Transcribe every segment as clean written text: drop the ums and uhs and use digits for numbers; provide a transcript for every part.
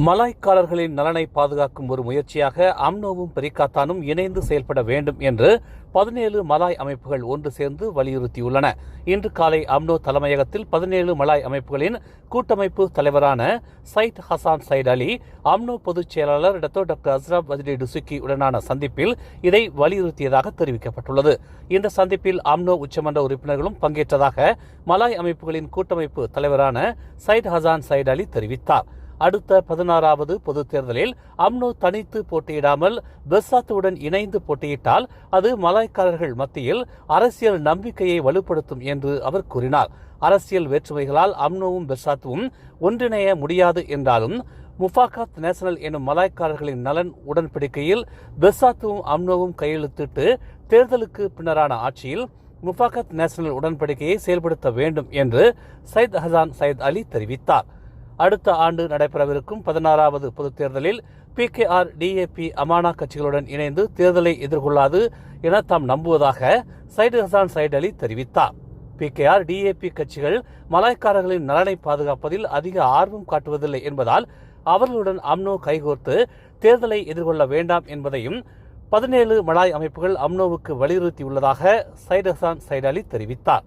மலாய்க்காரர்களின் நலனை பாதுகாக்கும் ஒரு முயற்சியாக அம்னோவும் பெரிக்காத்தானும் இணைந்து செயல்பட வேண்டும் என்று 17 மலாய் அமைப்புகள் ஒன்று சேர்ந்து வலியுறுத்தியுள்ளன. இன்று காலை அம்னோ தலைமையகத்தில் 17 மலாய் அமைப்புகளின் கூட்டமைப்பு தலைவரான சைட் ஹசான் சைட் அலி, அம்னோ பொதுச் செயலாளர் டாக்டர் அஸ்ராப் வஜ்ரி டுசுக்கி உடனான சந்திப்பில் இதை வலியுறுத்தியதாக தெரிவிக்கப்பட்டுள்ளது. இந்த சந்திப்பில் அம்னோ உச்சமன்ற உறுப்பினர்களும் பங்கேற்றதாக மலாய் அமைப்புகளின் கூட்டமைப்பு தலைவரான சைட் ஹசான் சைட் அலி தெரிவித்தார். அடுத்த 16வது பொதுத் தேர்தலில் அம்னோ தனித்து போட்டியிடாமல் பெர்சாத்துவுடன் இணைந்து போட்டியிட்டால் அது மலாய்க்காரர்கள் மத்தியில் அரசியல் நம்பிக்கையை வலுப்படுத்தும் என்று அவர் கூறினார். அரசியல் வேற்றுமைகளால் அம்னோவும் பெர்சாத்துவும் ஒன்றிணைய முடியாது என்றாலும் முஃபாகத் நேஷனல் எனும் மலாய்க்காரர்களின் நலன் உடன்படிக்கையில் பெர்சாத்துவும் அம்னோவும் கையெழுத்திட்டு தேர்தலுக்கு பின்னரான ஆட்சியில் முஃபாகத் நேஷனல் உடன்படிக்கையை செயல்படுத்த வேண்டும் என்று சையத் ஹசான் சையத் அலி தெரிவித்தார். அடுத்த ஆண்டு நடைபெறவிருக்கும் 16வது பொதுத் தேர்தலில் PKR, DAP, அமானா கட்சிகளுடன் இணைந்து தேர்தலை எதிர்கொள்ளாது என தாம் நம்புவதாக சையத் ஹசான் சையத் அலி தெரிவித்தார். PKR, DAP கட்சிகள் மலாய்க்காரர்களின் நலனை பாதுகாப்பதில் அதிக ஆர்வம் காட்டுவதில்லை என்பதால் அவர்களுடன் அம்னோ கைகோர்த்து தேர்தலை எதிர்கொள்ள வேண்டாம் என்பதையும் 17 மலாய் அமைப்புகள் அம்னோவுக்கு வலியுறுத்தியுள்ளதாக சையத் ஹசான் சையத் அலி தெரிவித்தார்.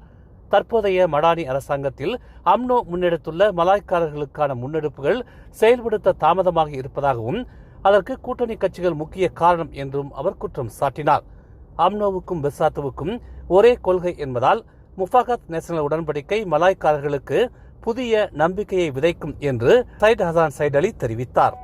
தற்போதைய மடானி அரசாங்கத்தில் அம்னோ முன்னெடுத்துள்ள மலாய்க்காரர்களுக்கான முன்னெடுப்புகள் செயல்படுத்த தாமதமாக இருப்பதாகவும் அதற்கு கூட்டணி கட்சிகள் முக்கிய காரணம் என்றும் அவர் குற்றம் சாட்டினார். அம்னோவுக்கும் பெர்சாத்துவுக்கும் ஒரே கொள்கை என்பதால் முஃபாகத் நேஷனல் உடன்படிக்கை மலாய்க்காரர்களுக்கு புதிய நம்பிக்கையை விதைக்கும் என்று சையத் ஹசான் சையத் அலி தெரிவித்தார்.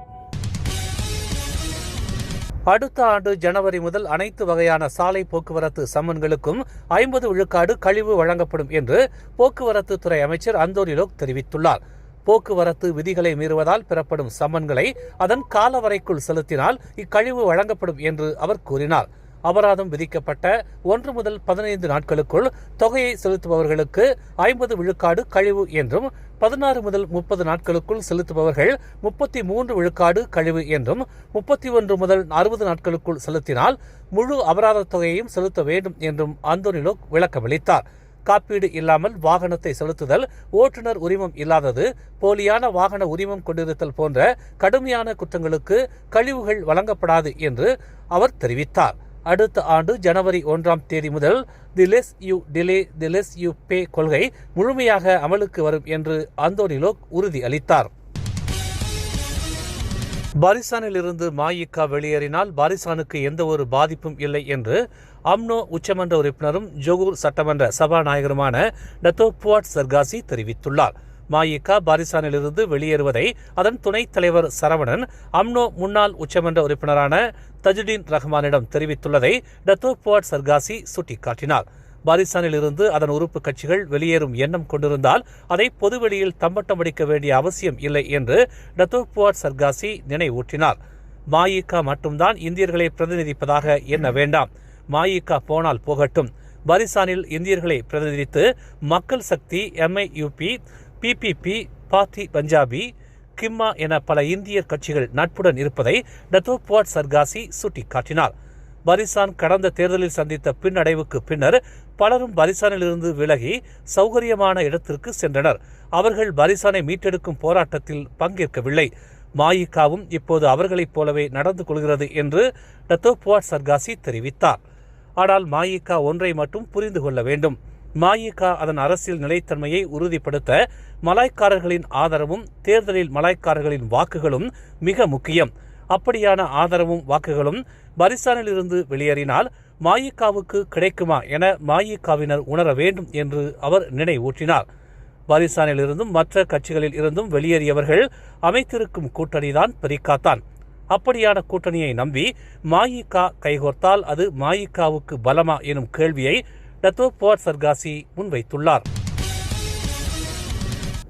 அடுத்த ஆண்டு ஜனவரி முதல் அனைத்து வகையான சாலை போக்குவரத்து சம்மன்களுக்கும் 50 விழுக்காடு கழிவு வழங்கப்படும் என்று போக்குவரத்து துறை அமைச்சர் அந்தோனி லோக் தெரிவித்துள்ளார். போக்குவரத்து விதிகளை மீறுவதால் பெறப்படும் சம்மன்களை அதன் காலவரைக்குள் செலுத்தினால் இக்கழிவு வழங்கப்படும் என்று அவர் கூறினார். அபராதம் விதிக்கப்பட்ட 1 முதல் 15 நாட்களுக்குள் தொகையை செலுத்துபவர்களுக்கு 50 விழுக்காடு கழிவு என்றும், 16 முதல் 30 நாட்களுக்குள் செலுத்துபவர்கள் 33 விழுக்காடு கழிவு என்றும், 31 முதல் 60 நாட்களுக்குள் செலுத்தினால் முழு அபராத தொகையையும் செலுத்த வேண்டும் என்றும் அந்தோனி லோக் விளக்கமளித்தார். காப்பீடு இல்லாமல் வாகனத்தை செலுத்துதல், ஓட்டுநர் உரிமம் இல்லாதது, போலியான வாகன உரிமம் கொண்டிருத்தல் போன்ற கடுமையான குற்றங்களுக்கு கழிவுகள் வழங்கப்படாது என்று அவர் தெரிவித்தார். அடுத்த ஆண்டு ஜனவரி 1ஆம் தேதி முதல் the less you delay the less you pay கொள்கை முழுமையாக அமலுக்கு வரும் என்று அந்தோனி லோக் உறுதி அளித்தார். பாரிசானில் இருந்து மாயிகா வெளியேறினால் பாரிசானுக்கு எந்த ஒரு பாதிப்பும் இல்லை என்று அம்னோ உச்சமன்ற உறுப்பினரும் ஜொகூர் சட்டமன்ற சபாநாயகருமான டத்தோ புவாட் சர்காசி தெரிவித்துள்ளார். மாயிகா பாரிசானிலிருந்து வெளியேறுவதை அதன் துணைத் தலைவர் சரவணன் அம்னோ முன்னாள் உச்சமன்ற உறுப்பினரான தஜுடீன் ரஹ்மானிடம் தெரிவித்துள்ளதை டத்தோ புவாட் சர்காசி சுட்டிக்காட்டினார். பாரிசானில் இருந்து அதன் உறுப்பு கட்சிகள் வெளியேறும் எண்ணம் கொண்டிருந்தால் அதை பொதுவெளியில் தம்பட்டம் அடிக்க வேண்டிய அவசியம் இல்லை என்று டத்தோ புவாட் சர்காசி நினைவூட்டினார். மாயிகா மட்டும்தான் இந்தியர்களை பிரதிநிதிப்பதாக எண்ண வேண்டாம். மாயிகா போனால் போகட்டும். பாரிசானில் இந்தியர்களை பிரதிநிதித்து மக்கள் சக்தி, MIUP, PPP, பார்ட்டி பஞ்சாபி, கிம்மா என பல இந்தியர் கட்சிகள் நட்புடன் இருப்பதை டத்தோ புவாட் சர்காசி சுட்டிக்காட்டினார். பாரிசான் கடந்த தேர்தலில் சந்தித்த பின்னடைவுக்கு பின்னர் பலரும் பாரிசானிலிருந்து விலகி சௌகரியமான இடத்திற்கு சென்றனர். அவர்கள் பாரிசானை மீட்டெடுக்கும் போராட்டத்தில் பங்கேற்கவில்லை. மாயிகாவும் இப்போது அவர்களைப் போலவே நடந்து கொள்கிறது என்று டத்தோ புவாட் சர்காசி தெரிவித்தார். ஆனால் மாயிகா ஒன்றை மட்டும் புரிந்து கொள்ள வேண்டும். மாயிகா அதன் அரசியல் நிலைத்தன்மையை உறுதிப்படுத்த மலாய்க்காரர்களின் ஆதரவும் தேர்தலில் மலாய்க்காரர்களின் வாக்குகளும் மிக முக்கியம். அப்படியான ஆதரவும் வாக்குகளும் பாரிசானில் இருந்து வெளியேறினால் மாயிகாவுக்கு கிடைக்குமா என மாயிகாவினர் உணர வேண்டும் என்று அவர் நினைவூட்டினார். பாரிசானில் இருந்தும் மற்ற கட்சிகளில் இருந்தும் வெளியேறியவர்கள் அமைத்திருக்கும் கூட்டணிதான் பெரிக்காத்தான். அப்படியான கூட்டணியை நம்பி மாயிகா கைகோர்த்தால் அது மாயிகாவுக்கு பலமா எனும் கேள்வியை டத்தோ புவாட் சர்காசி முன்வைத்துள்ளார்.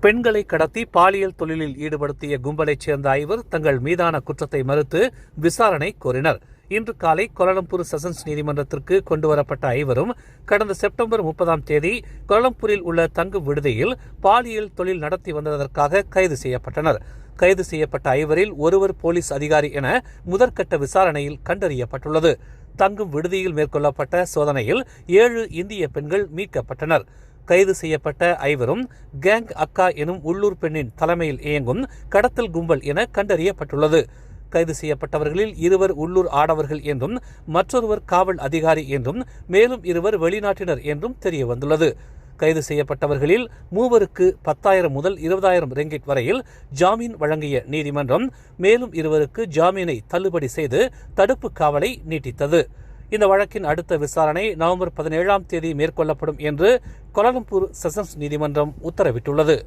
பெண்களை கடத்தி பாலியல் தொழிலில் ஈடுபடுத்திய கும்பலைச் சேர்ந்த 5 தங்கள் மீதான குற்றத்தை மறுத்து விசாரணை கோரினர். இன்று காலை கோலாலம்பூர் செஷன்ஸ் நீதிமன்றத்திற்கு கொண்டுவரப்பட்ட 5 கடந்த செப்டம்பர் 30ஆம் தேதி கோலாலம்பூரில் உள்ள தங்கும் விடுதியில் பாலியல் தொழில் நடத்தி வந்ததற்காக கைது செய்யப்பட்டனர். கைது செய்யப்பட்ட 5 ஒருவர் போலீஸ் அதிகாரி என முதற்கட்ட விசாரணையில் கண்டறியப்பட்டுள்ளது. தங்கும் விடுதியில் மேற்கொள்ளப்பட்ட சோதனையில் 7 இந்திய பெண்கள் மீட்கப்பட்டனர். கைது செய்யப்பட்ட ஐவரும் கேங் அக்கா எனும் உள்ளூர் பெண்ணின் தலைமையில் இயங்கும் கடத்தல் கும்பல் என கண்டறியப்பட்டுள்ளது. கைது செய்யப்பட்டவர்களில் 2 உள்ளூர் ஆடவர்கள் என்றும் மற்றொருவர் காவல் அதிகாரி என்றும் மேலும் 2 வெளிநாட்டினர் என்றும் தெரிய வந்துள்ளது. கைது செய்யப்பட்டவர்களில் 3 10,000 முதல் 20,000 ரிங்கிட் வரையில் ஜாமீன் வழங்கிய நீதிமன்றம் மேலும் 2 ஜாமீனை தள்ளுபடி செய்து தடுப்பு காவலை நீட்டித்தது. இந்த வழக்கின் அடுத்த விசாரணை நவம்பர் 17 மேற்கொள்ளப்படும் என்று கோலாலம்பூர் செஷன்ஸ் நீதிமன்றம் உத்தரவிட்டுள்ளது.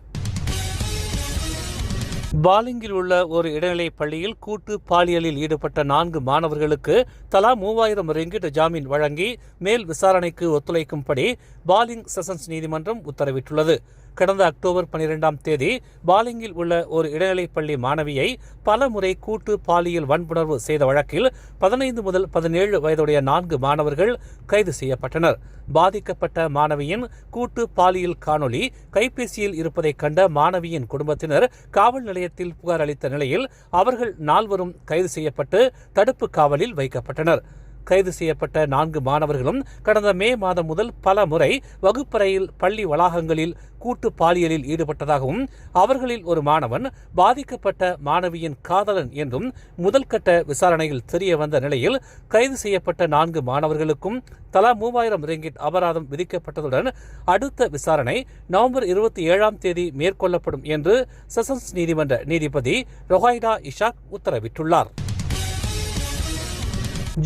பாலிங்கில் உள்ள ஒரு இடைநிலைப் பள்ளியில் கூட்டு பாலியலில் ஈடுபட்ட 4 மாணவர்களுக்கு தலா 3,000 ரிங்கிட் ஜாமீன் வழங்கி மேல் விசாரணைக்கு ஒத்துழைக்கும்படி பாலிங் செஷன்ஸ் நீதிமன்றம் உத்தரவிட்டுள்ளது. கடந்த அக்டோபர் 12 பாலிங்கில் உள்ள ஒரு இடைநிலைப் பள்ளி மாணவியை பல முறை கூட்டு பாலியல் வன்புணர்வு செய்த வழக்கில் 15 முதல் 17 வயதுடைய 4 மாணவர்கள் கைது செய்யப்பட்டனர். பாதிக்கப்பட்ட மாணவியின் கூட்டு பாலியல் காணொலி கைபேசியில் இருப்பதைக் கண்ட மாணவியின் குடும்பத்தினர் காவல் நிலையத்தில் புகார் அளித்த நிலையில் அவர்கள் 4 கைது செய்யப்பட்டு தடுப்பு காவலில் வைக்கப்பட்டனர். கைது செய்யப்பட்ட 4 மாணவர்களும் கடந்த மே மாதம் முதல் பல முறை வகுப்பறையில் பள்ளி வளாகங்களில் கூட்டு பாலியலில் ஈடுபட்டதாகவும் அவர்களில் ஒரு மாணவன் பாதிக்கப்பட்ட மாணவியின் காதலன் என்றும் முதல் கட்ட விசாரணையில் தெரிய வந்த நிலையில் கைது செய்யப்பட்ட 4 மாணவர்களுக்கும் தலா 3,000 ரிங்கிட் அபராதம் விதிக்கப்பட்டதுடன் அடுத்த விசாரணை நவம்பர் 27 மேற்கொள்ளப்படும் என்று செஷன்ஸ் நீதிமன்ற நீதிபதி ரொஹைடா இஷாக் உத்தரவிட்டுள்ளார்.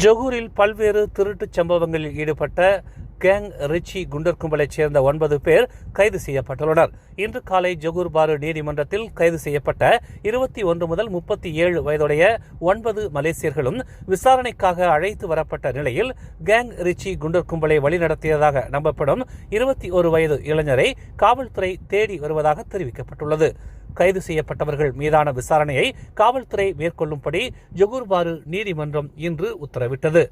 ஜொகூரில் பல்வேறு திருட்டுச் சம்பவங்களில் ஈடுபட்ட கேங் ரிச்சி குண்டர் கும்பலைச் சேர்ந்த 9 பேர் கைது செய்யப்பட்டுள்ளனர். இன்று காலை ஜொகூர் பாரு நீதிமன்றத்தில் கைது செய்யப்பட்ட 21 முதல் 37 வயதுடைய 9 மலேசியர்களும் விசாரணைக்காக அழைத்து வரப்பட்ட நிலையில் கேங் ரிச்சி குண்டர் கும்பலை வழிநடத்தியதாக நம்பப்படும் 21 வயது இளைஞரை காவல்துறை தேடி வருவதாக தெரிவிக்கப்பட்டுள்ளது. கைது செய்யப்பட்டவர்கள் மீதான விசாரணையை காவல்துறை மேற்கொள்ளும்படி ஜொகூர் பாரு நீதிமன்றம் இன்று உத்தரவிட்டது.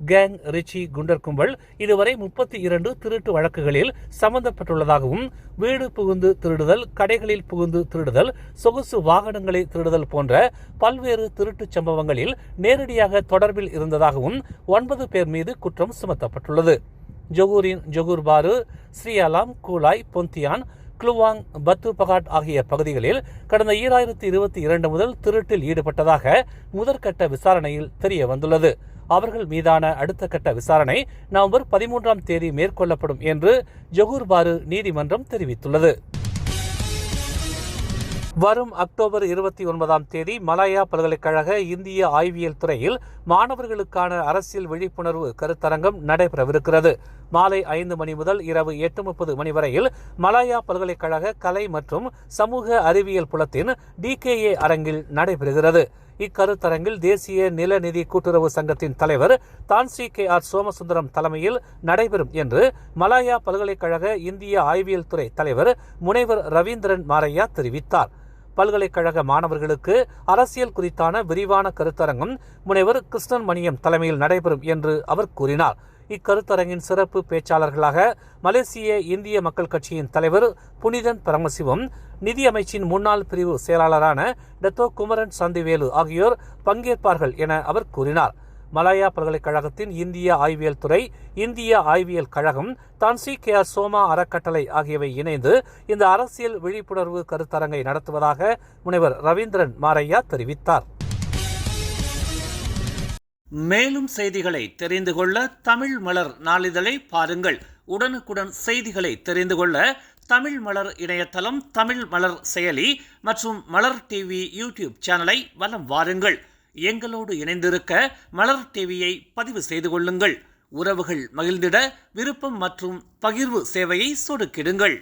கேங் ரிச்சி குண்டர் கும்பல் இதுவரை 32 திருட்டு வழக்குகளில் சம்பந்தப்பட்டுள்ளதாகவும் வீடு புகுந்து திருடுதல், கடைகளில் புகுந்து திருடுதல், சொகுசு வாகனங்களை திருடுதல் போன்ற பல்வேறு திருட்டுச் சம்பவங்களில் நேரடியாக தொடர்பில் இருந்ததாகவும் 9 பேர் மீது குற்றம் சுமத்தப்பட்டுள்ளது. ஜொகூரின் ஜொகூர் பாரு, ஸ்ரீஅலாம், கூலாய், பொந்தியான், குளுவாங், பத்து பகாட் ஆகிய பகுதிகளில் கடந்த 2022 முதல் திருட்டில் ஈடுபட்டதாக முதற்கட்ட விசாரணையில் தெரிய வந்துள்ளது. அவர்கள் மீதான அடுத்த கட்ட விசாரணை நவம்பர் 13 மேற்கொள்ளப்படும் என்று ஜொகூர் பாரு நீதிமன்றம் தெரிவித்துள்ளது. வரும் அக்டோபர் 29 மலாயா பல்கலைக்கழக இந்திய ஆய்வியல் துறையில் மாணவர்களுக்கான அரசியல் விழிப்புணர்வு கருத்தரங்கம் நடைபெறவிருக்கிறது. மாலை 5 மணி முதல் இரவு 8:30 மணி வரையில் மலாயா பல்கலைக்கழக கலை மற்றும் சமூக அறிவியல் புலத்தின் DKA அரங்கில் நடைபெறுகிறது. இக்கருத்தரங்கில் தேசிய நிலநிதி கூட்டுறவு சங்கத்தின் தலைவர் தான்ஸ்ரீ KR சோமசுந்தரம் தலைமையில் நடைபெறும் என்று மலாயா பல்கலைக்கழக இந்திய ஆய்வியல் துறை தலைவர் முனைவர் ரவீந்திரன் மாரையா தெரிவித்தார். பல்கலைக்கழக மாணவர்களுக்கு அரசியல் குறித்தான விரிவான கருத்தரங்கம் முனைவர் கிருஷ்ணன் மணியம் தலைமையில் நடைபெறும் என்று அவர் கூறினார். இக்கருத்தரங்கின் சிறப்பு பேச்சாளர்களாக மலேசிய இந்திய மக்கள் கட்சியின் தலைவர் புனிதன் பரமசிவம், நிதி அமைச்சின் முன்னாள் பிரிவு செயலாளரான டத்தோ குமரன் சந்திவேலு ஆகியோர் பங்கேற்பார்கள் என அவர் கூறினார். மலாயா பல்கலைக்கழகத்தின் இந்திய ஆய்வியல் துறை, இந்திய ஆய்வியல் கழகம், தான்ஸ்ரீ KR சோமா அறக்கட்டளை ஆகியவை இணைந்து இந்த அரசியல் விழிப்புணர்வு கருத்தரங்கை நடத்துவதாக முனைவர் ரவீந்திரன் மாரையா தெரிவித்தார். மேலும் செய்திகளை தெரிந்து கொள்ள தமிழ் மலர் நாளிதழை பாருங்கள். உடனுக்குடன் செய்திகளை தெரிந்து கொள்ள தமிழ் மலர் இணையதளம், தமிழ் மலர் செயலி மற்றும் மலர் டிவி யூடியூப் சேனலை வலம் வாருங்கள். எங்களோடு இணைந்திருக்க மலர் டிவியை பதிவு செய்து கொள்ளுங்கள். உறவுகள் மகிழ்ந்திட விருப்பம் மற்றும் பகிர்வு சேவையை சொடுக்கிடுங்கள்.